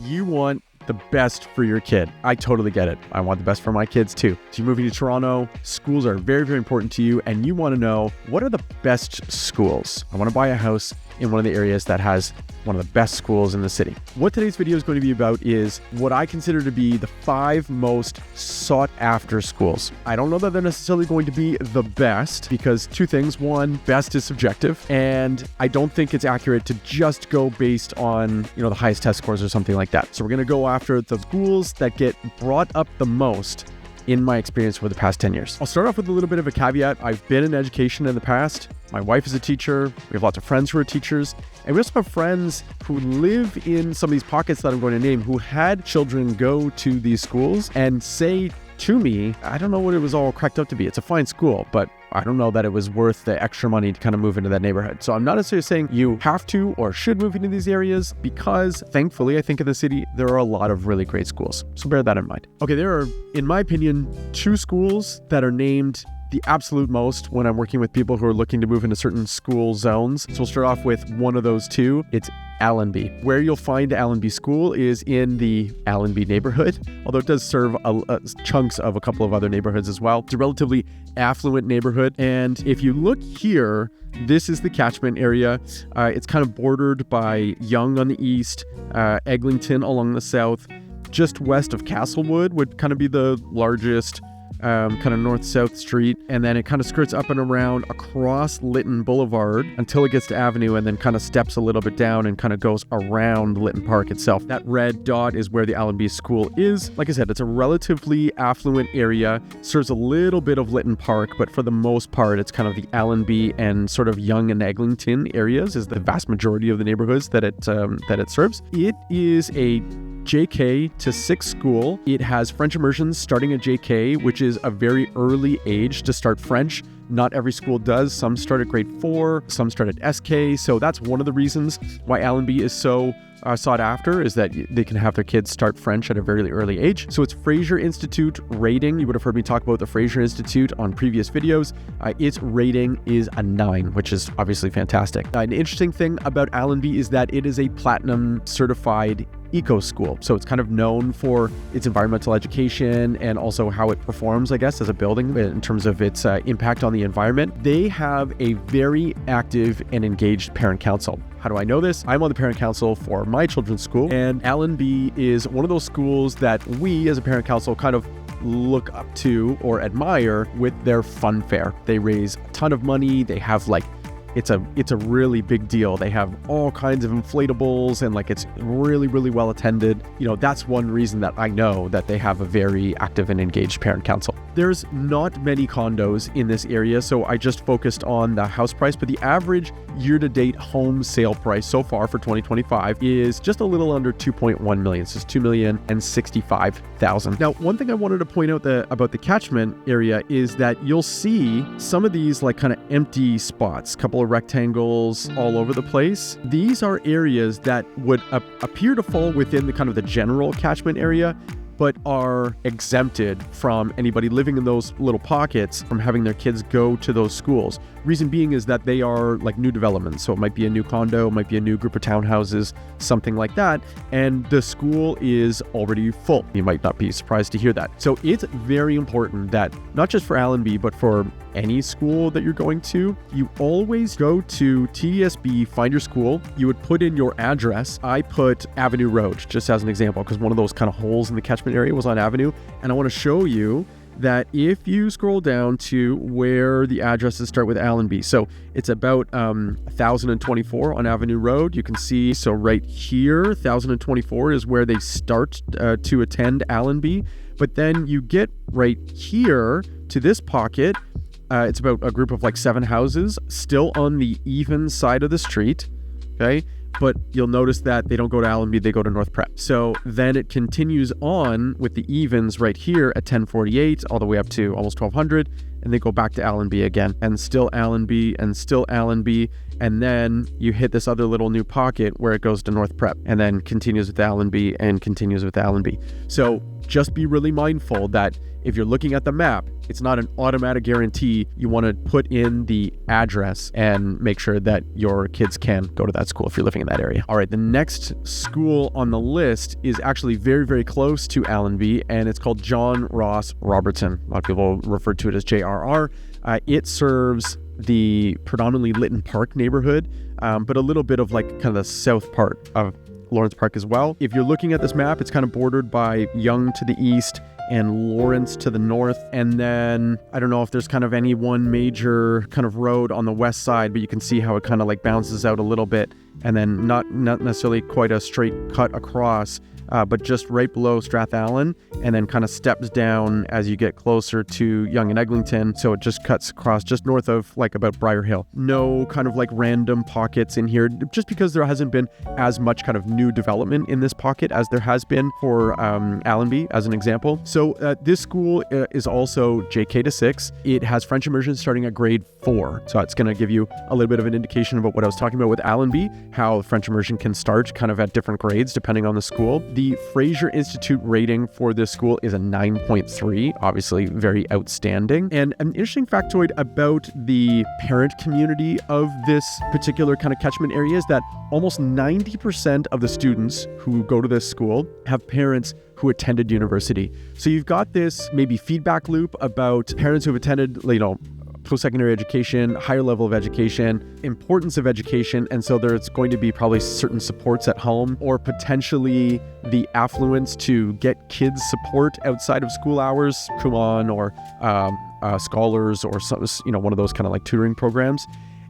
you want the best for your kid. I totally get it. I want the best for my kids too. So you're moving to Toronto, schools are very, very important to you, and you want to know, what are the best schools? I want to buy a house in one of the areas that has one of the best schools in the city. What today's video is going to be about is what I consider to be the 5 most sought after schools. I don't know that they're necessarily going to be the best, because 2 things. 1, best is subjective, and I don't think it's accurate to just go based on, the highest test scores or something like that. So we're going to go after the schools that get brought up the most in my experience for the past 10 years. I'll start off with a little bit of a caveat. I've been in education in the past. My wife is a teacher. We have lots of friends who are teachers. And we also have friends who live in some of these pockets that I'm going to name, who had children go to these schools and say to me, I don't know what it was all cracked up to be. It's a fine school, but I don't know that it was worth the extra money to kind of move into that neighborhood. So I'm not necessarily saying you have to or should move into these areas, because thankfully, I think in the city, there are a lot of really great schools. So bear that in mind. Okay, there are, in my opinion, 2 schools that are named the absolute most when I'm working with people who are looking to move into certain school zones. So we'll start off with one of those 2. It's Allenby. Where you'll find Allenby School is in the Allenby neighborhood, although it does serve chunks of a couple of other neighborhoods as well. It's a relatively affluent neighborhood, and if you look here, this is the catchment area. It's kind of bordered by Yonge on the east, Eglinton along the south. Just west of Castlewood would kind of be the largest kind of north-south street, and then it kind of skirts up and around across Lytton Boulevard until it gets to Avenue, and then kind of steps a little bit down and kind of goes around Lytton Park itself. That red dot is where the Allenby School is. Like I said, it's a relatively affluent area, serves a little bit of Lytton Park, but for the most part, it's kind of the Allenby and sort of Yonge and Eglinton areas is the vast majority of the neighborhoods that it serves. It is a JK to 6 school. It has French immersion starting at JK, which is a very early age to start French. Not every school does. Some start at grade 4, some start at SK. So that's one of the reasons why Allenby is so sought after, is that they can have their kids start French at a very early age. So it's Fraser Institute rating. You would have heard me talk about the Fraser Institute on previous videos. Its rating is a 9, which is obviously fantastic. An interesting thing about Allenby is that it is a platinum certified eco school. So it's kind of known for its environmental education and also how it performs, I guess, as a building in terms of its impact on the environment. They have a very active and engaged parent council. How do I know this? I'm on the parent council for my children's school, and Allenby is one of those schools that we as a parent council kind of look up to or admire with their fun fair. They raise a ton of money. They have it's a really big deal. They have all kinds of inflatables, and it's really well attended. That's one reason that I know that they have a very active and engaged parent council. There's not many condos in this area, so I just focused on the house price, but the average year-to-date home sale price so far for 2025 is just a little under 2.1 million. So it's $2,065,000. Now, one thing I wanted to point out about the catchment area is that you'll see some of these kind of empty spots, couple of rectangles all over the place. These are areas that would appear to fall within the kind of the general catchment area, but are exempted from anybody living in those little pockets from having their kids go to those schools. Reason being is that they are new developments. So it might be a new condo, it might be a new group of townhouses, something like that. And the school is already full. You might not be surprised to hear that. So it's very important that not just for Allenby, but for any school that you're going to, you always go to TDSB, find your school. You would put in your address. I put Avenue Road, just as an example, because one of those kind of holes in the catchment area was on Avenue. And I want to show you that if you scroll down to where the addresses start with Allenby, so it's about 1024 on Avenue Road. You can see, so right here, 1024 is where they start to attend Allenby. But then you get right here to this pocket. It's about a group of 7 houses, still on the even side of the street. Okay. But you'll notice that they don't go to Allenby, they go to North Prep. So then it continues on with the evens right here at 1048 all the way up to almost 1200, and they go back to Allenby again, and still Allenby, and still Allenby, and then you hit this other little new pocket where it goes to North Prep, and then continues with Allenby and continues with Allenby. So just be really mindful that if you're looking at the map, it's not an automatic guarantee. You want to put in the address and make sure that your kids can go to that school if you're living in that area. All right, the next school on the list is actually very, very close to Allenby, and it's called John Ross Robertson. A lot of people refer to it as JRR. It serves the predominantly Lytton Park neighborhood, but a little bit of like kind of the south part of Lawrence Park as well. If you're looking at this map, it's kind of bordered by Yonge to the east and Lawrence to the north. And then I don't know if there's kind of any one major kind of road on the west side, but you can see how it kind of like bounces out a little bit, and then not necessarily quite a straight cut across, but just right below Strathallan, and then kind of steps down as you get closer to Yonge and Eglinton. So it just cuts across just north of like about Briar Hill. No kind of like random pockets in here, just because there hasn't been as much kind of new development in this pocket as there has been for Allenby, as an example. So this school is also JK to 6. It has French immersion starting at grade 4. So it's going to give you a little bit of an indication about what I was talking about with Allenby, how French immersion can start kind of at different grades depending on the school. The Fraser Institute rating for this school is a 9.3, obviously very outstanding. And an interesting factoid about the parent community of this particular kind of catchment area is that almost 90% of the students who go to this school have parents who attended university. So you've got this maybe feedback loop about parents who've attended, post-secondary education, higher level of education, importance of education, and so there's going to be probably certain supports at home, or potentially the affluence to get kids support outside of school hours, Kumon or scholars, or some, one of those kind of like tutoring programs.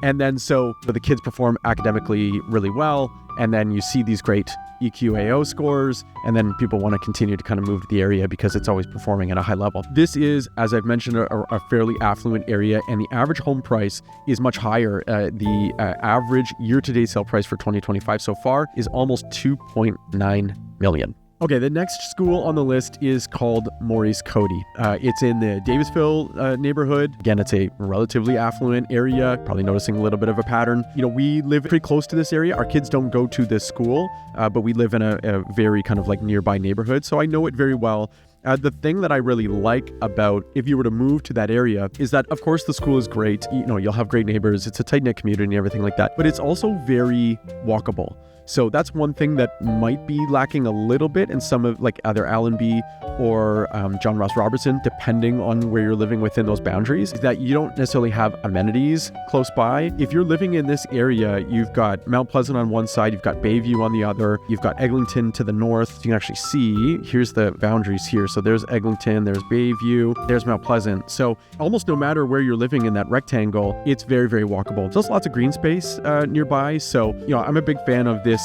And then so the kids perform academically really well, and then you see these great EQAO scores, and then people want to continue to kind of move to the area because it's always performing at a high level. This is, as I've mentioned, a fairly affluent area, and the average home price is much higher. The average year-to-date sale price for 2025 so far is almost $2.9 million. Okay, the next school on the list is called Maurice Cody. It's in the Davisville neighborhood. Again, it's a relatively affluent area, probably noticing a little bit of a pattern. We live pretty close to this area. Our kids don't go to this school, but we live in a very kind of like nearby neighborhood, so I know it very well. The thing that I really like about if you were to move to that area is that, of course, the school is great. You'll have great neighbors. It's a tight-knit community and everything like that, but it's also very walkable. So that's one thing that might be lacking a little bit in some of like either Allenby or John Ross Robertson, depending on where you're living within those boundaries, is that you don't necessarily have amenities close by. If you're living in this area, you've got Mount Pleasant on one side, you've got Bayview on the other, you've got Eglinton to the north. You can actually see, here's the boundaries here. So there's Eglinton, there's Bayview, there's Mount Pleasant. So almost no matter where you're living in that rectangle, it's very, very walkable. There's lots of green space nearby. So, I'm a big fan of this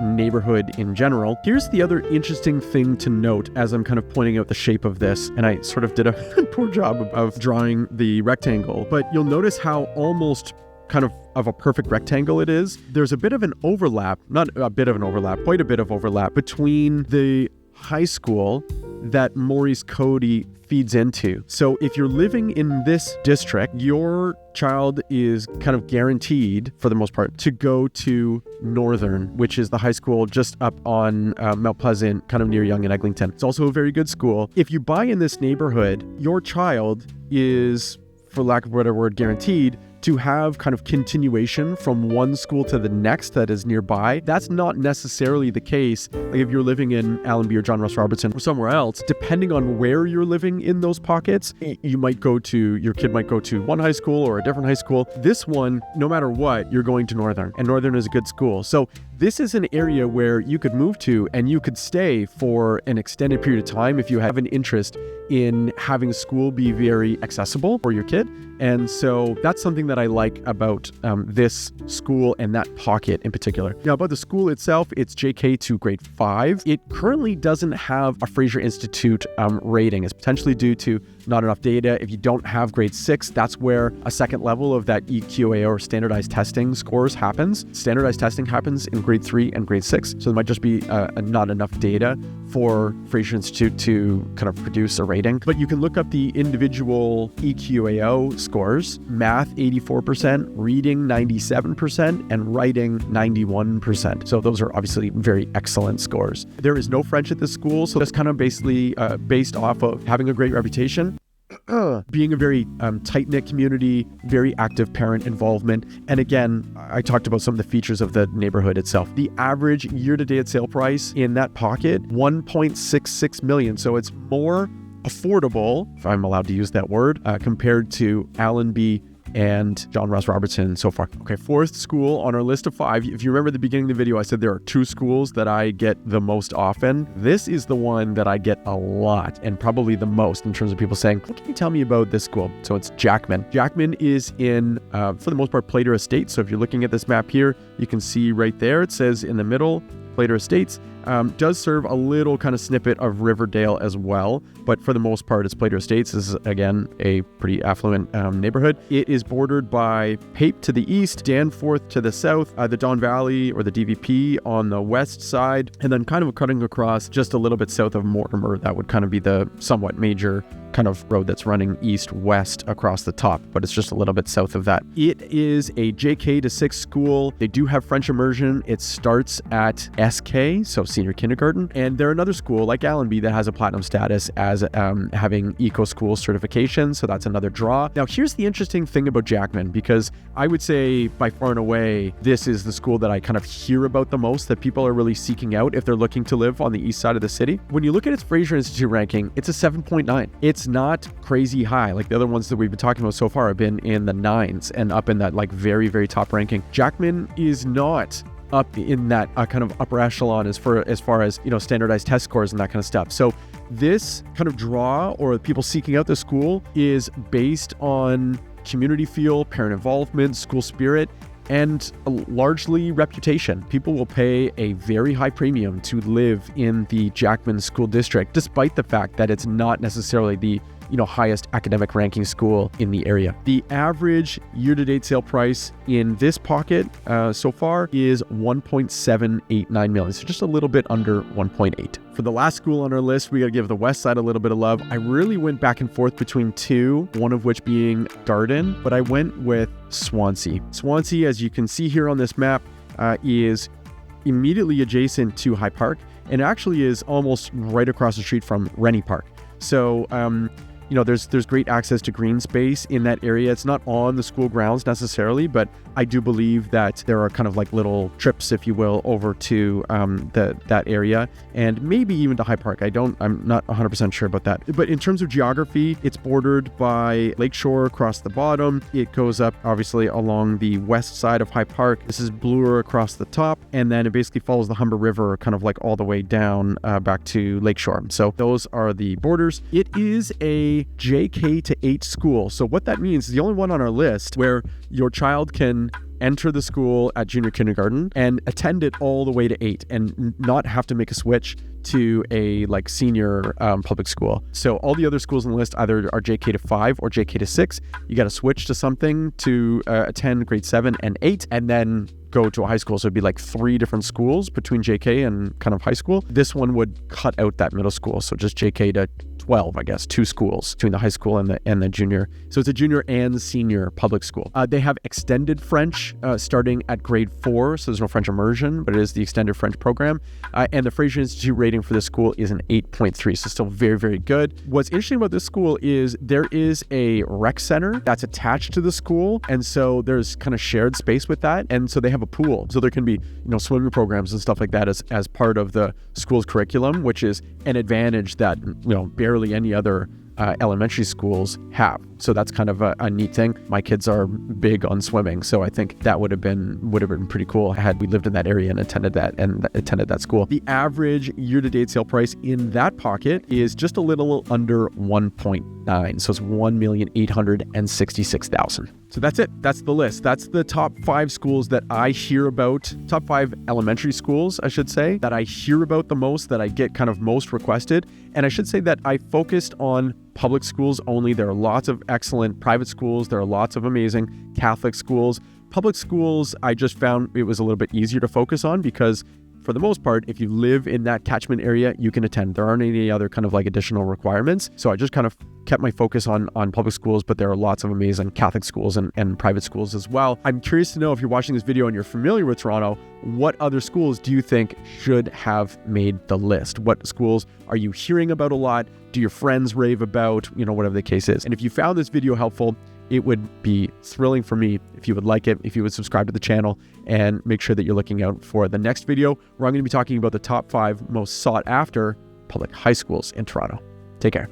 neighborhood in general. Here's the other interesting thing to note as I'm kind of pointing out the shape of this, and I sort of did a poor job of drawing the rectangle, but you'll notice how almost kind of a perfect rectangle it is. There's a bit of an overlap, not a bit of an overlap, quite a bit of overlap between the high school that Maurice Cody feeds into. So if you're living in this district, your child is kind of guaranteed, for the most part, to go to Northern, which is the high school just up on Mount Pleasant, kind of near Yonge and Eglinton. It's also a very good school. If you buy in this neighborhood, your child is, for lack of a better word, guaranteed to have kind of continuation from one school to the next that is nearby. That's not necessarily the case. Like if you're living in Allenby or John Ross Robertson or somewhere else, depending on where you're living in those pockets, your kid might go to one high school or a different high school. This one, no matter what, you're going to Northern, and Northern is a good school. So this is an area where you could move to and you could stay for an extended period of time if you have an interest in having school be very accessible for your kid. And so that's something that I like about this school and that pocket in particular. Now, about the school itself, it's JK to grade 5. It currently doesn't have a Fraser Institute rating. It's potentially due to not enough data. If you don't have grade 6, that's where a second level of that EQAO or standardized testing scores happens. Standardized testing happens in grade 3 and grade 6. So there might just be not enough data for Fraser Institute to kind of produce a rating. But you can look up the individual EQAO scores: math 84%, reading 97%, and writing 91%. So those are obviously very excellent scores. There is no French at this school, so that's kind of basically based off of having a great reputation, being a very tight-knit community, very active parent involvement. And again, I talked about some of the features of the neighborhood itself. The average year-to-date sale price in that pocket, $1.66 million. So it's more affordable, if I'm allowed to use that word, compared to Allenby and John Ross Robertson so far. Okay, fourth school on our list of 5. If you remember at the beginning of the video, I said there are 2 schools that I get the most often. This is the one that I get a lot and probably the most in terms of people saying, what can you tell me about this school? So it's Jackman. Jackman is in, for the most part, Plater Estates. So if you're looking at this map here, you can see right there, it says in the middle, Plater Estates. Does serve a little kind of snippet of Riverdale as well, but for the most part, it's Plater Estates. This is, again, a pretty affluent neighborhood. It is bordered by Pape to the east, Danforth to the south, the Don Valley or the DVP on the west side, and then kind of cutting across just a little bit south of Mortimer. That would kind of be the somewhat major kind of road that's running east-west across the top, but it's just a little bit south of that. It is a JK to 6 school. They do have French immersion. It starts at SK, so senior kindergarten, and they're another school like Allenby that has a platinum status as having eco school certification, so that's another draw. Now here's the interesting thing about Jackman, because I would say by far and away this is the school that I kind of hear about the most, that people are really seeking out if they're looking to live on the east side of the city. When you look at its Fraser Institute ranking, it's a 7.9. It's not crazy high like the other ones that we've been talking about so far have been in the 9s and up in that like very, very top ranking. Jackman is not up in that kind of upper echelon as far as, you know, standardized test scores and that kind of stuff. So this kind of draw, or people seeking out the school, is based on community feel, parent involvement, school spirit, and largely reputation. People will pay a very high premium to live in the Jackman School District, despite the fact that it's not necessarily the, you know, highest academic ranking school in the area. The average year-to-date sale price in this pocket so far is $1.789 million, so just a little bit under 1.8. For the last school on our list, we got to give the west side a little bit of love. I really went back and forth between 2, one of which being Garden, but I went with Swansea. Swansea, as you can see here on this map, is immediately adjacent to High Park, and actually is almost right across the street from Rennie Park. So, you know, there's great access to green space in that area. It's not on the school grounds necessarily, but I do believe that there are kind of like little trips, if you will, over to that area, and maybe even to High Park. I'm not 100% sure about that. But in terms of geography, it's bordered by Lakeshore across the bottom. It goes up obviously along the west side of High Park. This is Bloor across the top, and then it basically follows the Humber River kind of like all the way down back to Lakeshore. So those are the borders. It is a JK to 8 school. So what that means is the only one on our list where your child can enter the school at junior kindergarten and attend it all the way to 8 and not have to make a switch to a like senior public school. So all the other schools on the list either are JK to 5 or JK to 6. You got to switch to something to attend grade 7 and 8, and then go to a high school. So it'd be like 3 different schools between JK and kind of high school. This one would cut out that middle school. So just JK to 12, I guess, 2 schools between the high school and the junior. So it's a junior and senior public school. They have extended French starting at grade 4. So there's no French immersion, but it is the extended French program. And the Fraser Institute rating for this school is an 8.3. So still very, very good. What's interesting about this school is there is a rec center that's attached to the school. And so there's kind of shared space with that. And so they have a pool. So there can be, swimming programs and stuff like that as part of the school's curriculum, which is an advantage that, barely any other elementary schools have. So that's kind of a neat thing. My kids are big on swimming, so I think that would have been pretty cool had we lived in that area and attended that school. The average year-to-date sale price in that pocket is just a little under 1.9, so it's $1,866,000. So that's it. That's the list. That's the top 5 schools that I hear about, top 5 elementary schools, I should say, that I hear about the most, that I get kind of most requested. And I should say that I focused on public schools only. There are lots of excellent private schools. There are lots of amazing Catholic schools. Public schools, I just found it was a little bit easier to focus on because for the most part, if you live in that catchment area, you can attend. There aren't any other kind of like additional requirements. So I just kind of kept my focus on public schools, but there are lots of amazing Catholic schools and private schools as well. I'm curious to know, if you're watching this video and you're familiar with Toronto, what other schools do you think should have made the list? What schools are you hearing about a lot? Do your friends rave about, whatever the case is? And if you found this video helpful, it would be thrilling for me if you would like it, if you would subscribe to the channel, and make sure that you're looking out for the next video where I'm going to be talking about the top 5 most sought after public high schools in Toronto. Take care.